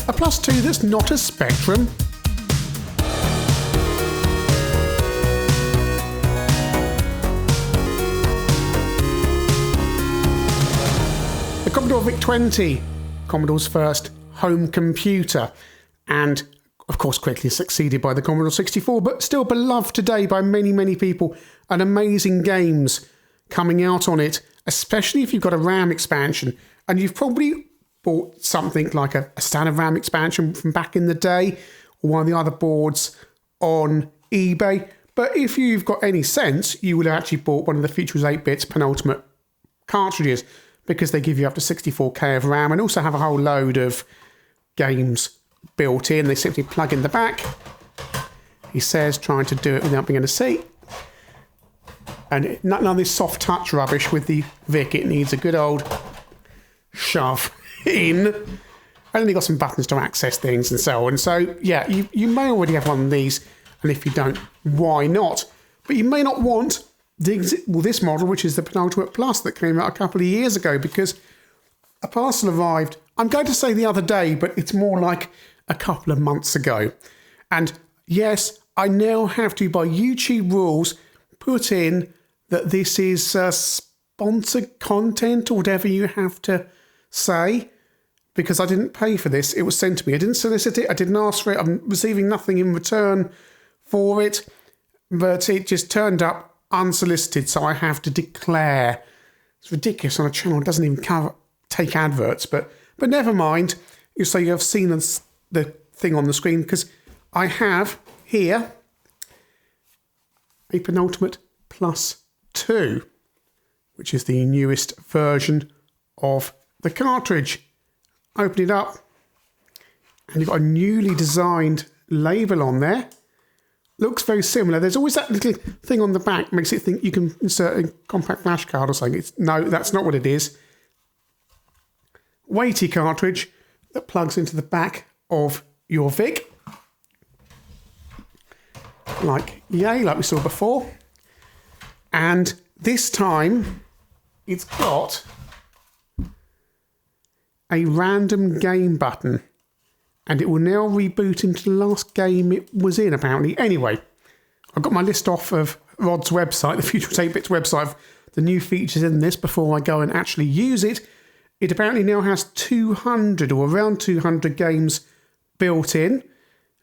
A plus 2 that's not a Spectrum. The Commodore VIC-20, Commodore's first home computer, and of course quickly succeeded by the Commodore 64, but still beloved today by many, many people, and amazing games coming out on it, especially if you've got a RAM expansion, and you've probably bought something like a standard RAM expansion from back in the day, or one of the other boards on eBay. But if you've got any sense, you would have actually bought one of the Features 8-bits Penultimate cartridges, because they give you up to 64K of RAM and also have a whole load of games built in. They simply plug in the back. He says, trying to do it without being able to see. And none of this soft touch rubbish with the Vic. It needs a good old shove in. And then you've got some buttons to access things and so on. So yeah, you may already have one of these. And if you don't, why not? But you may not want this model, which is the Penultimate Plus that came out a couple of years ago, because a parcel arrived, I'm going to say the other day, but it's more like a couple of months ago. And yes, I now have to, by YouTube rules, put in that this is sponsored content, or whatever you have to say, because I didn't pay for this. It was sent to me. I didn't solicit it. I didn't ask for it. I'm receiving nothing in return for it, but it just turned up unsolicited, so I have to declare. It's ridiculous on a channel that doesn't even take adverts, but never mind. So you have seen the thing on the screen, because I have here a Penultimate Plus 2, which is the newest version of the cartridge. Open it up, and you've got a newly designed label on there. Looks very similar. There's always that little thing on the back makes it think you can insert a compact flash card or something. No, that's not what it is. Weighty cartridge that plugs into the back of your Vic. Like we saw before. And this time it's got a random game button. And it will now reboot into the last game it was in, apparently. Anyway, I've got my list off of Rod's website, the Future 8-Bits website, of the new features in this before I go and actually use it. It apparently now has 200 or around 200 games built in,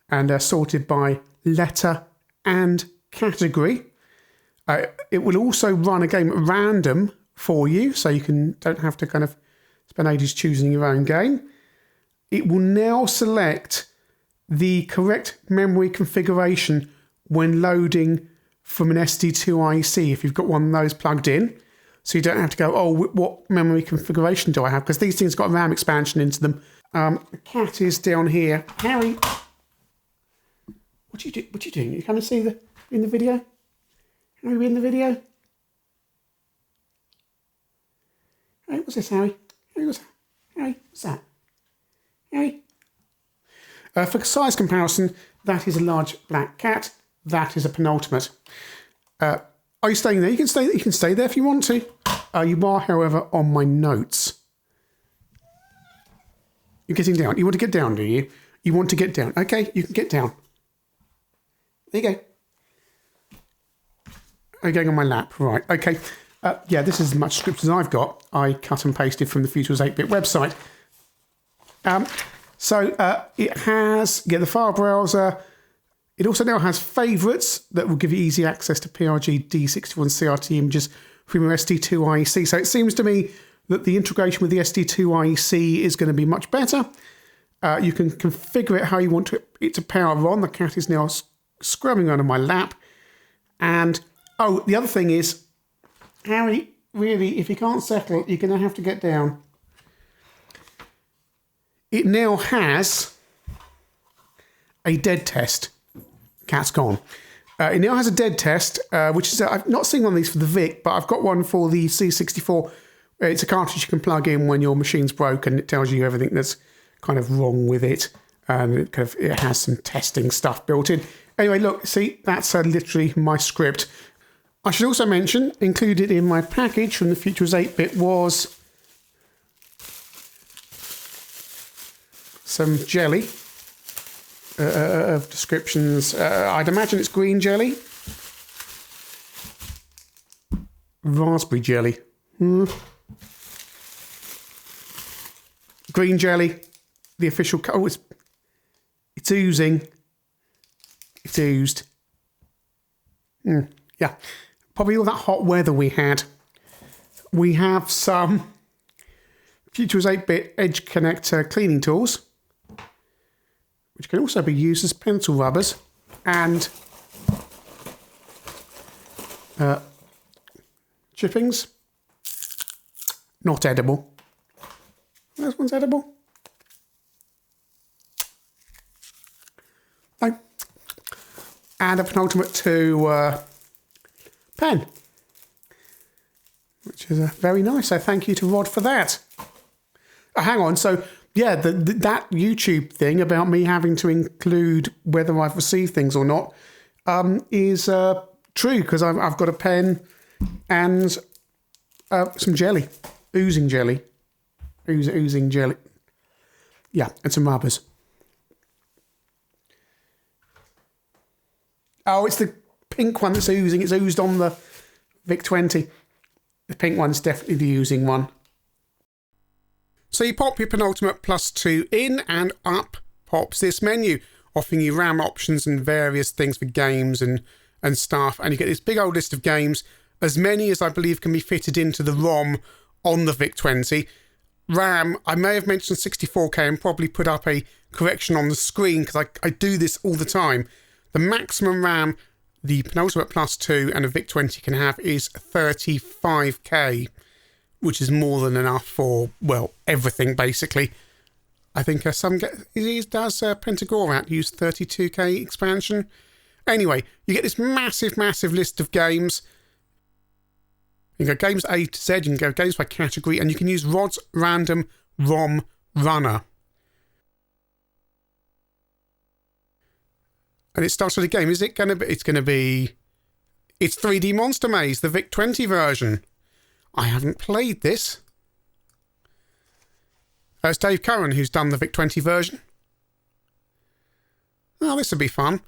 and are sorted by letter and category. It will also run a game at random for you, so you don't have to kind of spend ages choosing your own game. It will now select the correct memory configuration when loading from an SD2IC, if you've got one of those plugged in. So you don't have to go, oh, what memory configuration do I have? Because these things got a RAM expansion into them. The cat is down here. Harry, what are you doing? You come and see in the video? Harry, we in the video? Harry, what's this, Harry? Harry, what's that? Harry? For size comparison, that is a large black cat. That is a Penultimate. Are you staying there? You can stay there if you want to. You are, however, on my notes. You're getting down. You want to get down, do you? You want to get down. Okay, you can get down. There you go. Are you going on my lap? Right, okay. Yeah, this is as much script as I've got. I cut and pasted from the Futures 8-Bit website. So it has the file browser. It also now has favourites that will give you easy access to PRG D61 CRT images from your SD2IC. So it seems to me that the integration with the SD2IC is going to be much better. You can configure it how you want it to power on. The cat is now scrubbing under my lap. And, oh, the other thing is, Harry, really, if you can't settle, you're going to have to get down. It now has a dead test. Cat's gone. It now has a dead test, which is, I've not seen one of these for the Vic, but I've got one for the C64. It's a cartridge you can plug in when your machine's broken. It tells you everything that's kind of wrong with it. And it has some testing stuff built in. Anyway, look, see, that's literally my script. I should also mention, included in my package from the Futures 8-Bit was some jelly of descriptions. I'd imagine it's green jelly. Raspberry jelly. Green jelly. The official... Oh, it's oozing. It's oozed. Yeah. Probably all that hot weather we had. We have some Futurist 8-bit edge connector cleaning tools, which can also be used as pencil rubbers, and chippings. Not edible. This one's edible. No. And a Penultimate 2 pen, which is very nice. So thank you to Rod for that. Hang on. So yeah, that YouTube thing about me having to include whether I've received things or not is true, because I've got a pen and some jelly, oozing jelly. Yeah, and some rubbers. Oh, it's the pink one that's oozing. It's oozed on the VIC-20. The pink one's definitely the oozing one. So you pop your Penultimate Plus 2 in, and up pops this menu, offering you RAM options and various things for games and stuff. And you get this big old list of games, as many as I believe can be fitted into the ROM on the VIC-20. RAM, I may have mentioned 64K and probably put up a correction on the screen, because I do this all the time. The maximum RAM the Penultimate Plus 2 and a VIC-20 can have is 35K, which is more than enough for, well, everything, basically. I think does Pentagorat use 32K expansion? Anyway, you get this massive, massive list of games. You can go games A to Z, you can go games by category, and you can use Rod's Random ROM Runner. And it starts with a game. Is it going to be... It's going to be... It's 3D Monster Maze, the VIC-20 version. I haven't played this. It's Dave Curran who's done the VIC-20 version. Oh, this would be fun.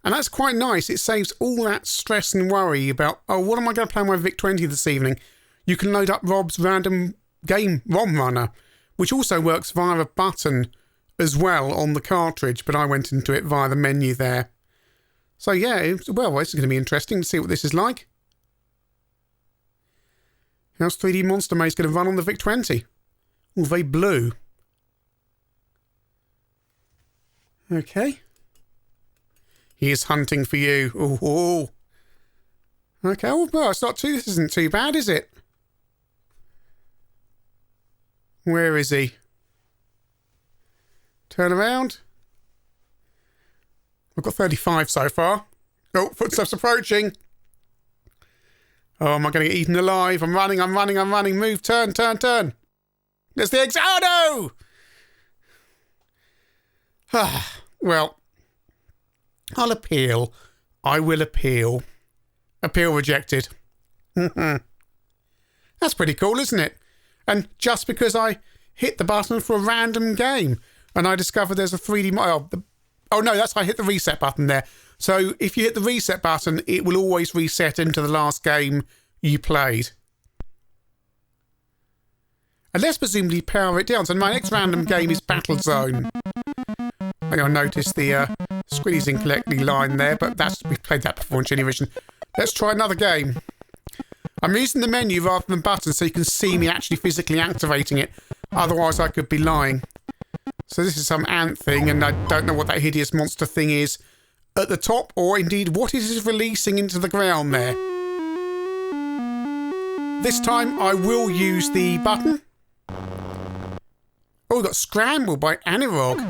And that's quite nice. It saves all that stress and worry about, oh, what am I going to play on my VIC-20 this evening? You can load up Rob's Random Game ROM Runner, which also works via a button as well on the cartridge, but I went into it via the menu there. So yeah, well, this is going to be interesting to see what this is like. How's 3D Monster Maze going to run on the VIC-20? Oh, very blue. Okay. He is hunting for you. Oh. Okay, well, this isn't too bad, is it? Where is he? Turn around. I've got 35 so far. Oh, footsteps approaching. Oh, am I going to get eaten alive? I'm running. Move, turn. There's the exit. Oh, no! Well, I'll appeal. I will appeal. Appeal rejected. That's pretty cool, isn't it? And just because I hit the button for a random game and I discovered there's a 3D... Oh, no, I hit the reset button there. So if you hit the reset button, it will always reset into the last game you played. And let's presumably power it down. So my next random game is Battle Zone. I noticed the squeezing correctly line there, but we've played that before in ChinnyVision. Let's try another game. I'm using the menu rather than buttons so you can see me actually physically activating it. Otherwise, I could be lying. So this is some ant thing, and I don't know what that hideous monster thing is at the top, or indeed what it is releasing into the ground there. This time, I will use the button. Oh, we got Scramble by Anirog.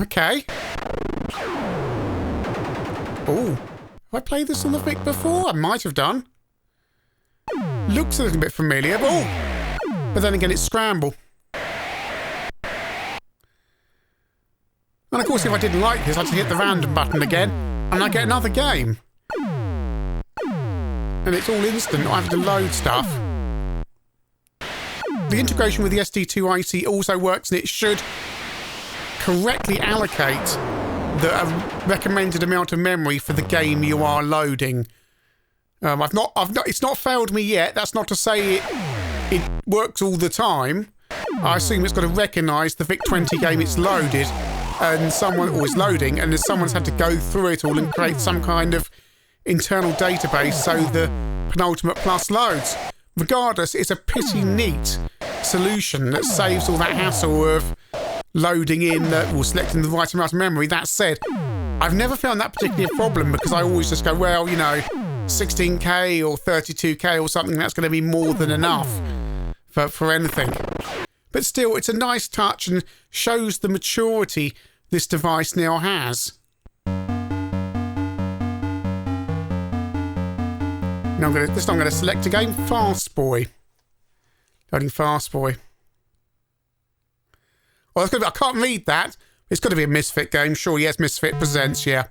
Okay. Oh, have I played this on the Vic before? I might have done. Looks a little bit familiar, but then again, it's Scramble. And of course, if I didn't like this, I'd just hit the random button again, and I get another game. And it's all instant, I have to load stuff. the integration with the SD2IC also works, and it should correctly allocate the recommended amount of memory for the game you are loading. It's not failed me yet. That's not to say it works all the time. I assume it's got to recognise the VIC-20 game it's loaded, and someone is loading, and someone's had to go through it all and create some kind of internal database so the Penultimate Plus loads. Regardless, it's a pretty neat solution that saves all that hassle of loading in or selecting the right amount of memory. That said, I've never found that particularly a problem, because I always just go, well, 16K or 32K or something, that's going to be more than enough for anything. But still, it's a nice touch and shows the maturity this device now has. Now this time I'm going to select a game, Fast Boy. Loading Fast Boy. Well, that's I can't read that. It's got to be a Misfit game. Sure, yes, Misfit Presents, yeah.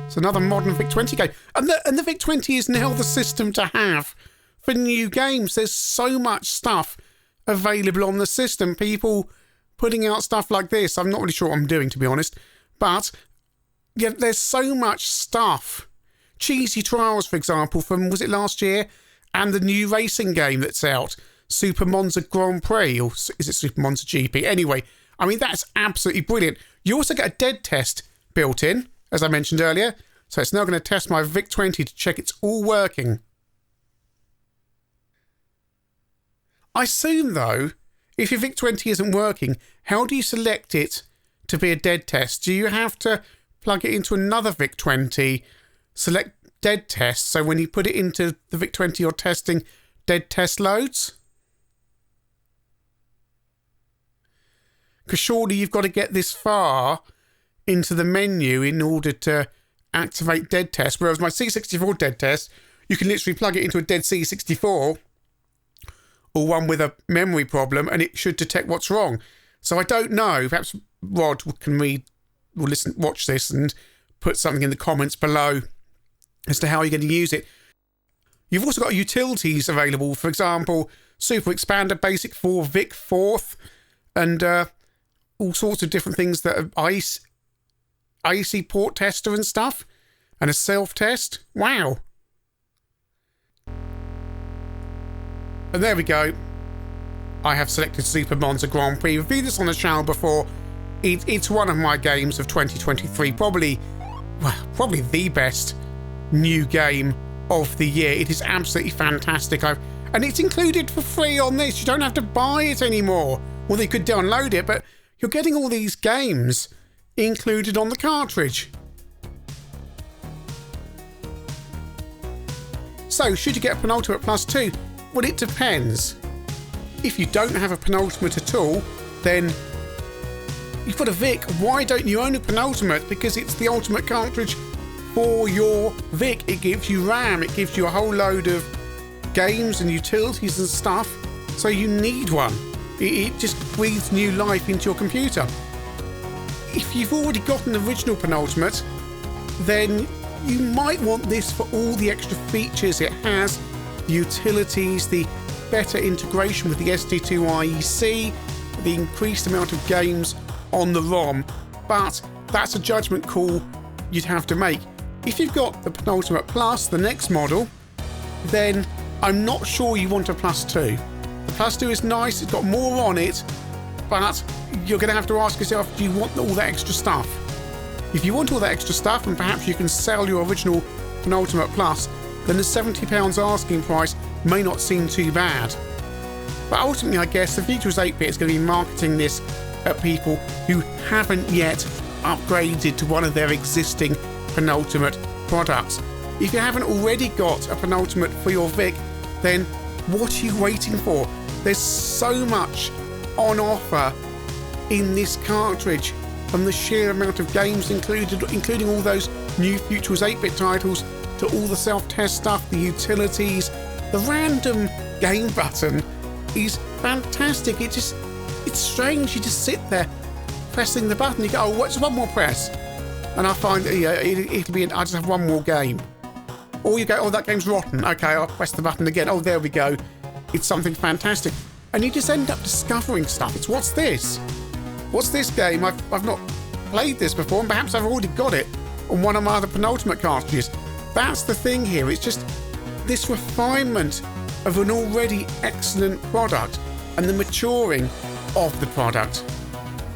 It's another modern VIC-20 game. And the VIC-20 is now the system to have for new games. There's so much stuff available on the system. People putting out stuff like this. I'm not really sure what I'm doing, to be honest. But yeah, there's so much stuff. Cheesy Trials, for example, from, was it last year? And the new racing game that's out, Super Monza Grand Prix, or is it Super Monza GP? Anyway, I mean, that's absolutely brilliant. You also get a dead test built in, as I mentioned earlier. So it's now going to test my VIC-20 to check it's all working. I assume, though, if your VIC-20 isn't working, how do you select it to be a dead test? Do you have to plug it into another VIC-20, select dead test, so when you put it into the VIC-20 you're testing, dead test loads? Because surely you've got to get this far into the menu in order to activate dead test, whereas my C64 dead test, you can literally plug it into a dead C64 or one with a memory problem and it should detect what's wrong. So I don't know, perhaps Rod can watch this and put something in the comments below as to how you're going to use it. You've also got utilities available, for example, Super Expander Basic 4, VIC 4th, and all sorts of different things that are IC port tester and stuff, and a self-test. Wow. And there we go. I have selected Super Monza Grand Prix. I've reviewed this on the channel before. It's one of my games of 2023. Probably the best new game of the year. It is absolutely fantastic. And it's included for free on this. You don't have to buy it anymore. Well, you could download it, but you're getting all these games included on the cartridge. So, should you get a Penultimate Plus 2? Well, it depends. If you don't have a Penultimate at all, then you've got a VIC. Why don't you own a Penultimate? Because it's the ultimate cartridge for your VIC. It gives you RAM, it gives you a whole load of games and utilities and stuff, so you need one. It just breathes new life into your computer. If you've already got an original Penultimate, then you might want this for all the extra features it has, the utilities, the better integration with the SD2IEC, the increased amount of games on the ROM, but that's a judgment call you'd have to make. If you've got the Penultimate Plus, the next model, then I'm not sure you want a Plus 2. The Plus 2 is nice, it's got more on it, but you're going to have to ask yourself, do you want all that extra stuff? If you want all that extra stuff, and perhaps you can sell your original Penultimate Plus, then the £70 asking price may not seem too bad. But ultimately, I guess the Futurist 8-bit is going to be marketing this at people who haven't yet upgraded to one of their existing Penultimate products. If you haven't already got a Penultimate for your VIC, then what are you waiting for? There's so much on offer in this cartridge, from the sheer amount of games included, including all those new Futurist 8-bit titles, to all the self-test stuff, the utilities. The random game button is fantastic. It's strange. You just sit there pressing the button. You go, oh, what's one more press? And I find it'll be. I just have one more game. Or you go, oh, that game's rotten. Okay, I'll press the button again. Oh, there we go. it's something fantastic. And you just end up discovering stuff. It's what's this? What's this game? I've not played this before, and perhaps I've already got it on one of my other Penultimate cartridges. That's the thing here. It's just this refinement of an already excellent product and the maturing of the product.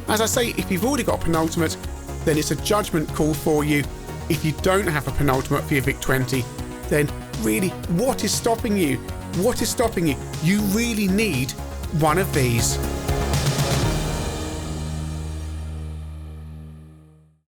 As I say, if you've already got a Penultimate, then it's a judgment call for you. If you don't have a Penultimate for your VIC-20, then really, what is stopping you? What is stopping you? You really need one of these.